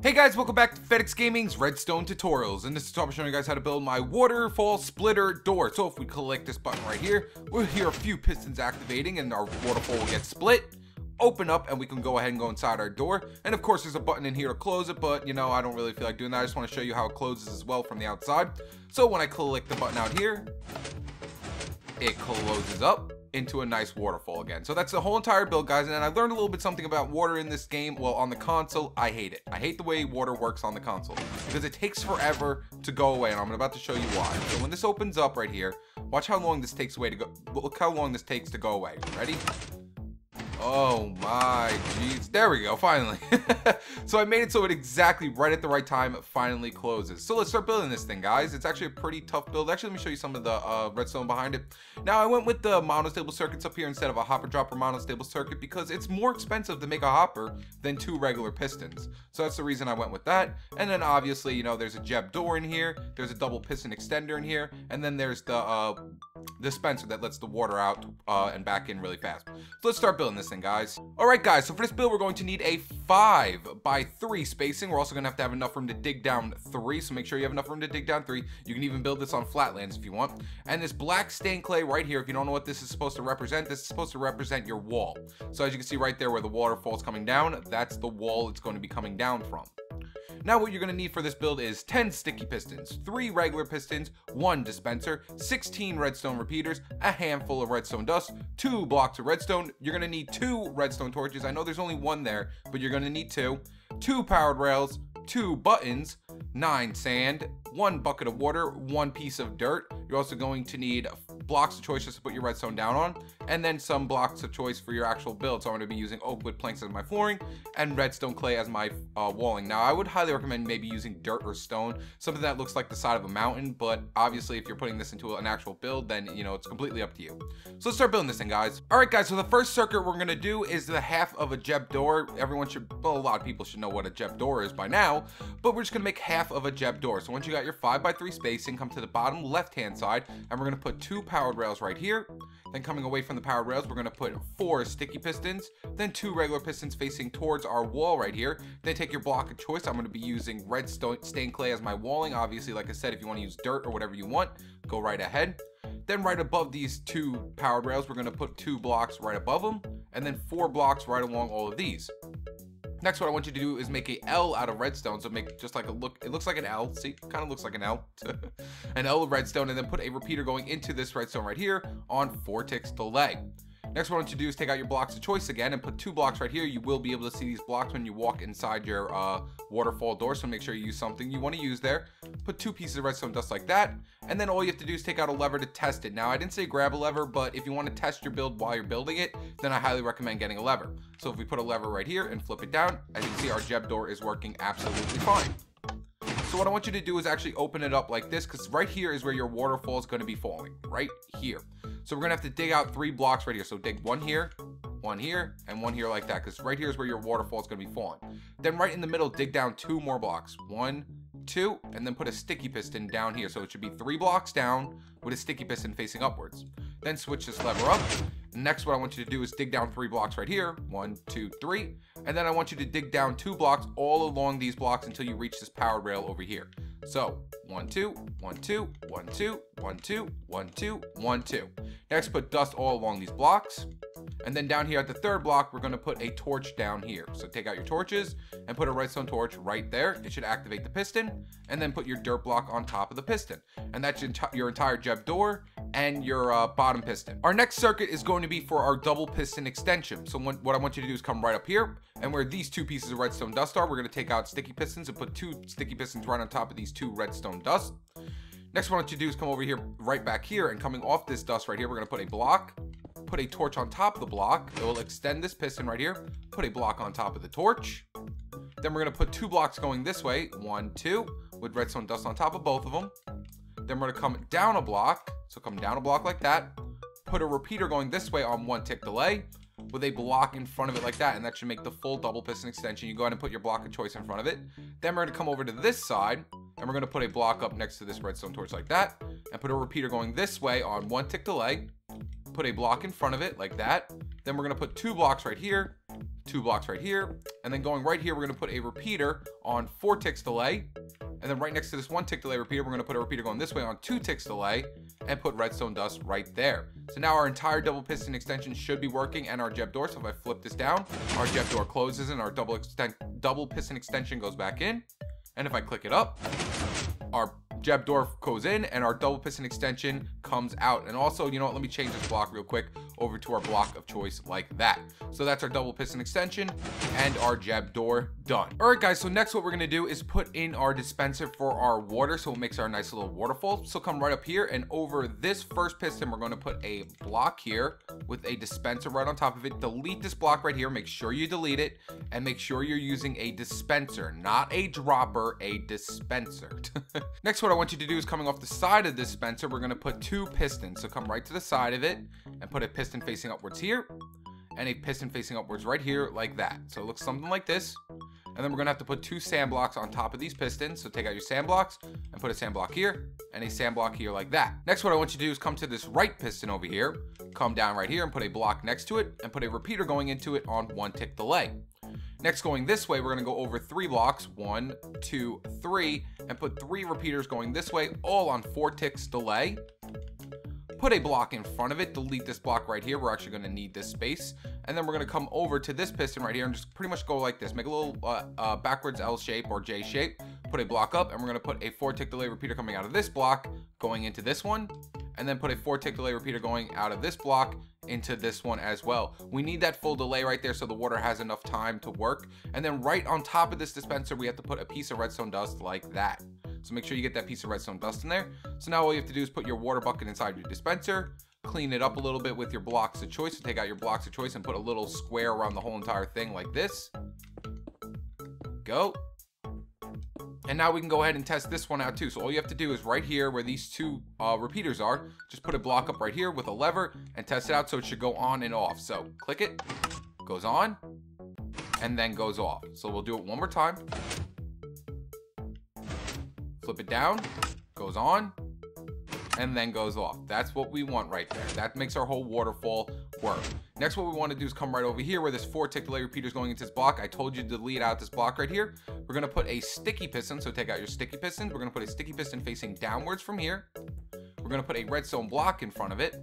Hey guys, welcome back to FedEx Gaming's Redstone Tutorials. In this tutorial, I'm showing you guys how to build my waterfall splitter door. So if we click this button right here, we'll hear a few pistons activating and our waterfall will get split, open up, and we can go ahead and go inside our door. And of course, there's a button in here to close it, but you know, I don't really feel like doing that. I just want to show you how it closes as well from the outside. So when I click the button out here, it closes up into a nice waterfall again. So that's the whole entire build, guys. And I learned a little bit something about water in this game. Well, on the console, I hate it. I hate the way water works on the console because it takes forever to go away, and I'm about to show you why. So when this opens up right here, watch how long this takes away to go. Look how long this takes to go away. Ready? Oh my jeez. There we go, finally. So I made it so it exactly right at the right time it finally closes. So let's start building this thing, guys. It's actually a pretty tough build. Actually, let me show you some of the redstone behind it. Now, I went with the monostable circuits up here instead of a hopper dropper monostable circuit because it's more expensive to make a hopper than 2 regular pistons. So that's the reason I went with that. And then obviously, you know, there's a Jeb door in here. There's a double piston extender in here. And then there's the dispenser that lets the water out and back in really fast. So let's start building this thing, guys. All right, guys, so for this build, we're going to need a 5x3 spacing. We're also going to have enough room to dig down 3, so make sure you have enough room to dig down 3. You can even build this on flatlands if you want. And this black stained clay right here, if you don't know what this is supposed to represent, this is supposed to represent your wall. So as you can see right there where the waterfall is coming down, that's the wall it's going to be coming down from. Now what you're going to need for this build is 10 sticky pistons, 3 regular pistons, 1 dispenser, 16 redstone repeaters, a handful of redstone dust, 2 blocks of redstone. You're going to need 2 redstone torches. I know there's only 1 there, but you're going to need 2. 2 powered rails, 2 buttons, 9 sand, 1 bucket of water, 1 piece of dirt. You're also going to need blocks of choice just to put your redstone down on, and then some blocks of choice for your actual build. So I'm going to be using oak wood planks as my flooring and redstone clay as my walling. Now I would highly recommend maybe using dirt or stone, something that looks like the side of a mountain, but obviously if you're putting this into an actual build, then you know it's completely up to you. So let's start building this thing, guys. All right, guys, so the first circuit we're going to do is the half of a Jeb door. Everyone should, well, a lot of people should know what a Jeb door is by now, but we're just going to make half of a Jeb door. So once you got your 5x3 spacing, come to the bottom left hand side, and we're going to put 2 powered rails right here. Then coming away from the powered rails, we're going to put 4 sticky pistons, then 2 regular pistons facing towards our wall right here. Then take your block of choice. I'm going to be using redstone stained clay as my walling. Obviously, like I said, if you want to use dirt or whatever you want, go right ahead. Then right above these 2 powered rails, we're going to put 2 blocks right above them, and then 4 blocks right along all of these. Next, what I want you to do is make a L out of redstone. So make just like a look, it looks like an L. See, kind of looks like an L. An L of redstone, and then put a repeater going into this redstone right here on 4 ticks delay. Next, what I want you to do is take out your blocks of choice again and put 2 blocks right here. You will be able to see these blocks when you walk inside your waterfall door, so make sure you use something you want to use there. Put 2 pieces of redstone dust like that, and then all you have to do is take out a lever to test it. Now, I didn't say grab a lever, but if you want to test your build while you're building it, then I highly recommend getting a lever. So if we put a lever right here and flip it down, as you can see, our Jeb door is working absolutely fine. So what I want you to do is actually open it up like this, because right here is where your waterfall is going to be falling, right here. So we're going to have to dig out 3 blocks right here. So dig 1 here, 1 here, and 1 here like that, because right here is where your waterfall is going to be falling. Then right in the middle, dig down 2 more blocks. 1, 2, and then put a sticky piston down here. So it should be 3 blocks down with a sticky piston facing upwards. Then switch this lever up. Next, what I want you to do is dig down 3 blocks right here. 1, 2, 3. And then I want you to dig down 2 blocks all along these blocks until you reach this powered rail over here. So 1, 2, 1, 2, 1, 2, 1, 2, 1, 2, 1, 2. Next, put dust all along these blocks. And then down here at the 3rd block, we're going to put a torch down here. So take out your torches and put a redstone torch right there. It should activate the piston, and then put your dirt block on top of the piston. And that's your entire Jeb door and your bottom piston. Our next circuit is going to be for our double piston extension. So what I want you to do is come right up here, and where these 2 pieces of redstone dust are, we're going to take out sticky pistons and put 2 sticky pistons right on top of these 2 redstone dust. Next, what I want you to do is come over here, right back here, and coming off this dust right here, we're going to put a block, put a torch on top of the block. It will extend this piston right here, put a block on top of the torch. Then we're going to put 2 blocks going this way, 1, 2, with redstone dust on top of both of them. Then we're going to come down a block, so come down a block like that, put a repeater going this way on 1 tick delay, with a block in front of it like that, and that should make the full double piston extension. You go ahead and put your block of choice in front of it. Then we're going to come over to this side, and we're going to put a block up next to this redstone torch like that, and put a repeater going this way on 1 tick delay, put a block in front of it like that. Then we're going to put 2 blocks right here, 2 blocks right here, and then going right here, we're gonna put a repeater on 4 ticks delay, and then right next to this 1 tick delay repeater, we're gonna put a repeater going this way on 2 ticks delay, and put redstone dust right there. So now our entire double piston extension should be working, and our jeb door. So if I flip this down, our jeb door closes and our double piston extension goes back in. And if I click it up, our jeb door goes in and our double piston extension comes out. And also, you know what, let me change this block real quick over to our block of choice like that. So that's our double piston extension and our jeb door done. All right, guys, so next what we're gonna do is put in our dispenser for our water, so it makes our nice little waterfall. So come right up here, and over this first piston, we're gonna put a block here with a dispenser right on top of it. Delete this block right here, make sure you delete it, and make sure you're using a dispenser, not a dropper, a dispenser. Next, what I want you to do is coming off the side of the dispenser, we're gonna put 2 pistons. So come right to the side of it and put a piston facing upwards here and a piston facing upwards right here like that. So it looks something like this. And then we're gonna have to put 2 sand blocks on top of these pistons. So take out your sand blocks and put a sand block here and a sand block here like that. Next, what I want you to do is come to this right piston over here, come down right here and put a block next to it and put a repeater going into it on 1 tick delay. Next, going this way, we're gonna go over 3 blocks, 1, 2, 3, and put 3 repeaters going this way, all on 4 ticks delay. Put a block in front of it, delete this block right here. We're actually gonna need this space. And then we're gonna come over to this piston right here and just pretty much go like this. Make a little backwards L shape or J shape. Put a block up, and we're gonna put a 4 tick delay repeater coming out of this block, going into this one. And then put a 4 tick delay repeater going out of this block into this one as well. We need that full delay right there so the water has enough time to work. And then right on top of this dispenser, we have to put a piece of redstone dust like that. So make sure you get that piece of redstone dust in there. So now all you have to do is put your water bucket inside your dispenser, clean it up a little bit with your blocks of choice. So take out your blocks of choice and put a little square around the whole entire thing like this. Go. And now we can go ahead and test this one out too. So all you have to do is right here where these 2 repeaters are, just put a block up right here with a lever and test it out. So it should go on and off. So click it, goes on, and then goes off. So we'll do it one more time. Flip it down, goes on, and then goes off. That's what we want right there. That makes our whole waterfall work. Next, what we want to do is come right over here where this 4 tick delay repeater is going into this block. I told you to delete out this block right here. We're going to put a sticky piston. So take out your sticky pistons. We're going to put a sticky piston facing downwards from here. We're going to put a redstone block in front of it.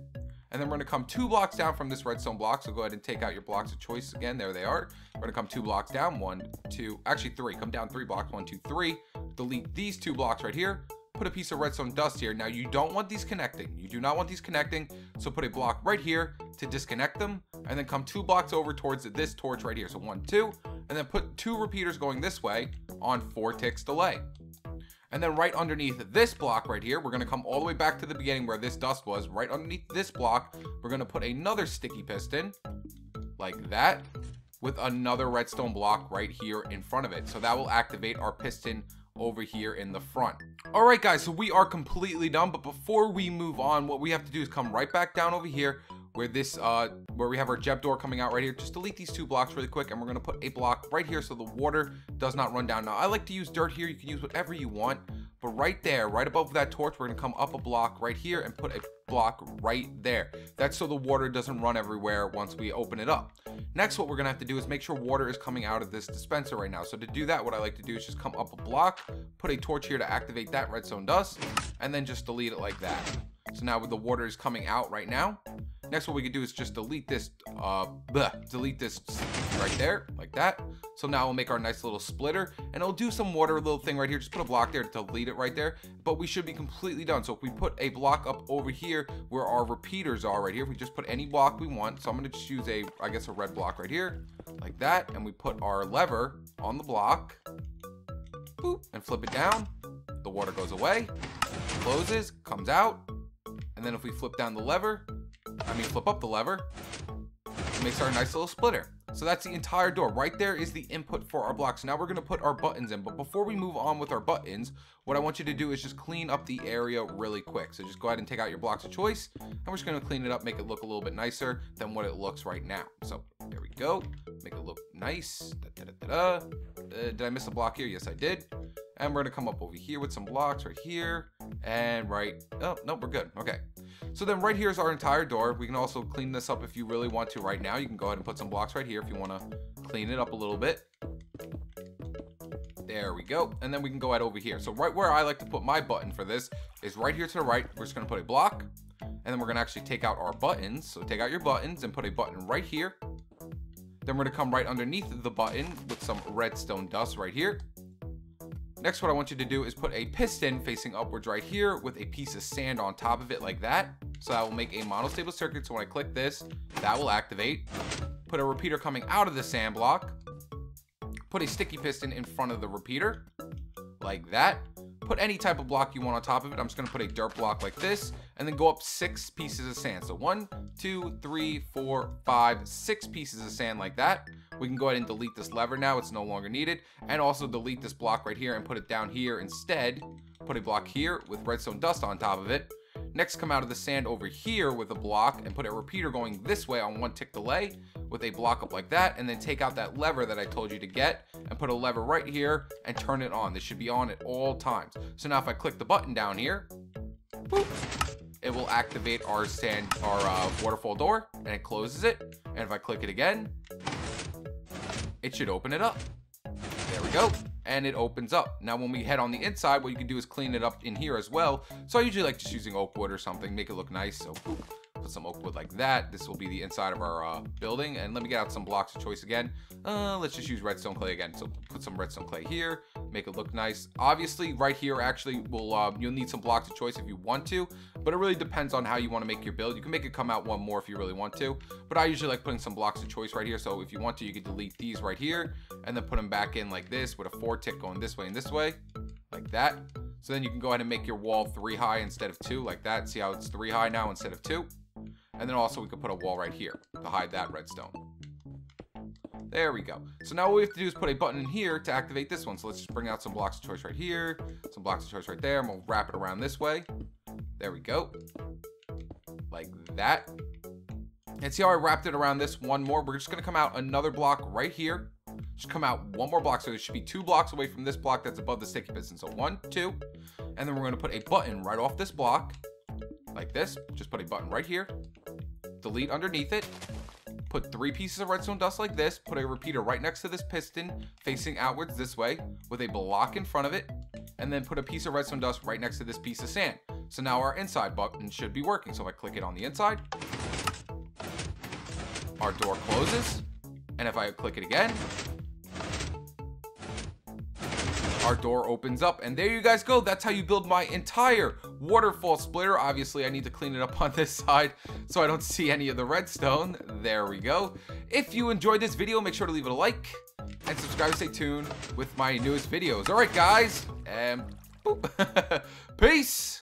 And then we're going to come 2 blocks down from this redstone block. So go ahead and take out your blocks of choice again. There they are. We're going to come 2 blocks down. 1, 2, actually 3. Come down 3 blocks. 1, 2, 3. Delete these 2 blocks right here. Put a piece of redstone dust here. Now you don't want these connecting. You do not want these connecting. So put a block right here to disconnect them. And then come 2 blocks over towards this torch right here. So 1, 2. And then put 2 repeaters going this way on 4 ticks delay. And then right underneath this block right here, we're going to come all the way back to the beginning where this dust was. Right underneath this block, we're going to put another sticky piston like that with another redstone block right here in front of it. So that will activate our piston over here in the front. All right, guys, so we are completely done. But before we move on, what we have to do is come right back down over here where this where we have our jeb door coming out right here. Just delete these 2 blocks really quick, and we're going to put a block right here so the water does not run down. Now I like to use dirt here. You can use whatever you want, but right there, right above that torch, we're going to come up a block right here and put a block right there. That's so the water doesn't run everywhere once we open it up. Next, what we're going to have to do is make sure water is coming out of this dispenser right now. So to do that, what I like to do is just come up a block, put a torch here to activate that redstone dust, and then just delete it like that. So now the water is coming out right now. Next, what we can do is just delete this right there, like that. So now we'll make our nice little splitter, and it'll do some water little thing right here. Just put a block there to delete it right there, but we should be completely done. So if we put a block up over here where our repeaters are right here, if we just put any block we want. So I'm going to just use I guess a red block right here, like that. And we put our lever on the block, boop, and flip it down. The water goes away, closes, comes out. And then if we flip down the lever, flip up the lever, it makes our nice little splitter. So that's the entire door. Right there is the input for our blocks. Now we're going to put our buttons in. But before we move on with our buttons, what I want you to do is just clean up the area really quick. So just go ahead and take out your blocks of choice. And we're just going to clean it up, make it look a little bit nicer than what it looks right now. So there we go. Make it look nice. Did I miss a block here? Yes, I did. And we're going to come up over here with some blocks right here and right. Oh, no, we're good. Okay. So then right here is our entire door. We can also clean this up if you really want to right now. You can go ahead and put some blocks right here if you want to clean it up a little bit. There we go. And then we can go ahead over here. So right where I like to put my button for this is right here to the right. We're just going to put a block, and then we're going to actually take out our buttons. So take out your buttons and put a button right here. Then we're going to come right underneath the button with some redstone dust right here. Next, what I want you to do is put a piston facing upwards right here with a piece of sand on top of it like that. So that will make a monostable circuit. So when I click this, that will activate. Put a repeater coming out of the sand block. Put a sticky piston in front of the repeater like that. Put any type of block you want on top of it. I'm just going to put a dirt block like this and then go up 6 pieces of sand. So 1, 2, 3, 4, 5, 6 pieces of sand like that. We can go ahead and delete this lever now. It's no longer needed. And also delete this block right here and put it down here instead. Put a block here with redstone dust on top of it. Next, come out of the sand over here with a block and put a repeater going this way on 1 tick delay with a block up like that, and then take out that lever that I told you to get and put a lever right here and turn it on. This should be on at all times. So now if I click the button down here, boop, it will activate our waterfall door, and it closes it. And if I click it again, it should open it up. There we go. And it opens up. Now when we head on the inside, what you can do is clean it up in here as well. So I usually like just using oak wood or something, make it look nice. So boop, put some oak wood like that. This will be the inside of our building. And let me get out some blocks of choice again. Let's just use redstone clay again. So put some redstone clay here, make it look nice. Obviously right here actually will you'll need some blocks of choice if you want to, but it really depends on how you want to make your build. You can make it come out one more if you really want to, but I usually like putting some blocks of choice right here. So if you want to, you can delete these right here and then put them back in like this with a 4 tick going this way and this way like that. So then you can go ahead and make your wall 3 high instead of 2 like that. See how it's 3 high now instead of 2. And then also we can put a wall right here to hide that redstone. There we go. So now what we have to do is put a button in here to activate this one. So let's just bring out some blocks of choice right here, some blocks of choice right there, and we'll wrap it around this way. There we go. Like that. And see how I wrapped it around this one more? We're just going to come out another block right here. Just come out one more block. So it should be 2 blocks away from this block that's above the sticky piston. So 1, 2. And then we're going to put a button right off this block. Like this. Just put a button right here. Delete underneath it. Put 3 pieces of redstone dust like this. Put a repeater right next to this piston facing outwards this way with a block in front of it. And then put a piece of redstone dust right next to this piece of sand. So now our inside button should be working. So if I click it on the inside, our door closes. And if I click it again, our door opens up. And there you guys go. That's how you build my entire waterfall splitter. Obviously, I need to clean it up on this side so I don't see any of the redstone. There we go. If you enjoyed this video, make sure to leave it a like and subscribe to stay tuned with my newest videos. All right, guys. And boop. Peace.